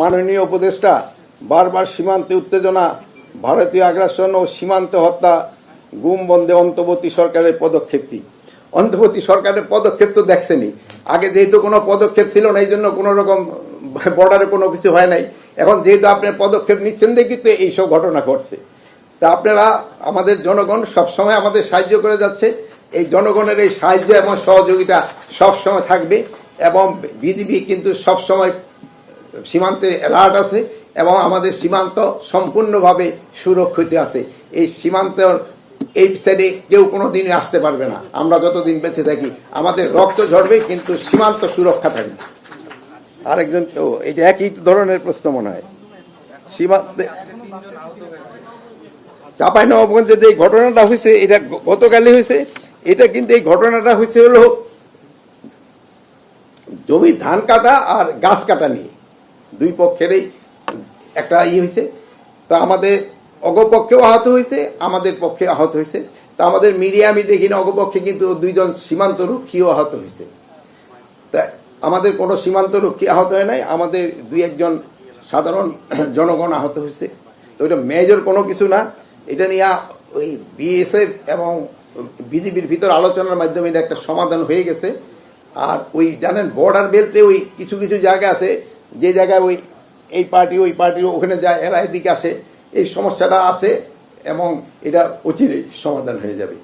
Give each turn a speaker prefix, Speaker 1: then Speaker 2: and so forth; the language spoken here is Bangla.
Speaker 1: মাননীয় উপদেষ্টা বারবার সীমান্তে উত্তেজনা, ভারতীয় আগ্রাসন ও সীমান্ত হত্যা, গুম বন্ধে অন্তর্বর্তী সরকারের পদক্ষেপটি। অন্তর্বর্তী সরকারের পদক্ষেপ তো দেখছেনই। আগে যেহেতু কোনো পদক্ষেপ ছিল না, এই জন্য কোনো রকম বর্ডারে কোনো কিছু হয় নাই। এখন যেহেতু আপনার পদক্ষেপ নিচ্ছেন দেখি তো এইসব ঘটনা ঘটছে। তা আপনারা, আমাদের জনগণ সবসময় আমাদের সাহায্য করে যাচ্ছে। এই জনগণের এই সাহায্য এবং সহযোগিতা সবসময় থাকবে এবং বিজিবি কিন্তু সবসময় সীমান্তে অ্যালার্ট আছে এবং আমাদের সীমান্ত সম্পূর্ণভাবে সুরক্ষিত আছে। এই সীমান্তর এই সাইডে কেউ কোনো দিনই আসতে পারবে না। আমরা যতদিন বেঁচে থাকি আমাদের রক্ত ঝরবে কিন্তু সীমান্ত সুরক্ষা থাকবে। আরেকজন কেউ, এটা একই ধরনের প্রশ্ন মনে হয়। সীমান্তে চাঁপাইনবাবগঞ্জে যে ঘটনাটা হয়েছে, এটা গতকালই হয়েছে। এটা কিন্তু এই ঘটনাটা হয়েছে হলো জমির ধান কাটা আর গাছ কাটা নিয়ে দুই পক্ষেরই একটা হয়েছে। তো আমাদের অগপক্ষেও আহত হয়েছে, আমাদের পক্ষে আহত হয়েছে। তা আমাদের মিডিয়া আমি দেখি না, অগপক্ষে কিন্তু দুইজন সীমান্ত রক্ষীও আহত হয়েছে। তা আমাদের কোনো সীমান্ত রক্ষী আহত হয় নাই, আমাদের দুই একজন সাধারণ জনগণ আহত হয়েছে। তো এটা মেজর কোনো কিছু না। এটা নিয়ে ওই বিএসএফ এবং বিজিবির ভিতর আলোচনার মাধ্যমে এটা একটা সমাধান হয়ে গেছে। আর ওই জানেন বর্ডার বেল্টে ওই কিছু কিছু জায়গা আছে যে জায়গায় ওই এই পার্টি ওই পার্টি ওখানে যায়, এরা এদিকে আসে, এই সমস্যাটা আছে এবং এটা অচিরেই সমাধান হয়ে যাবে।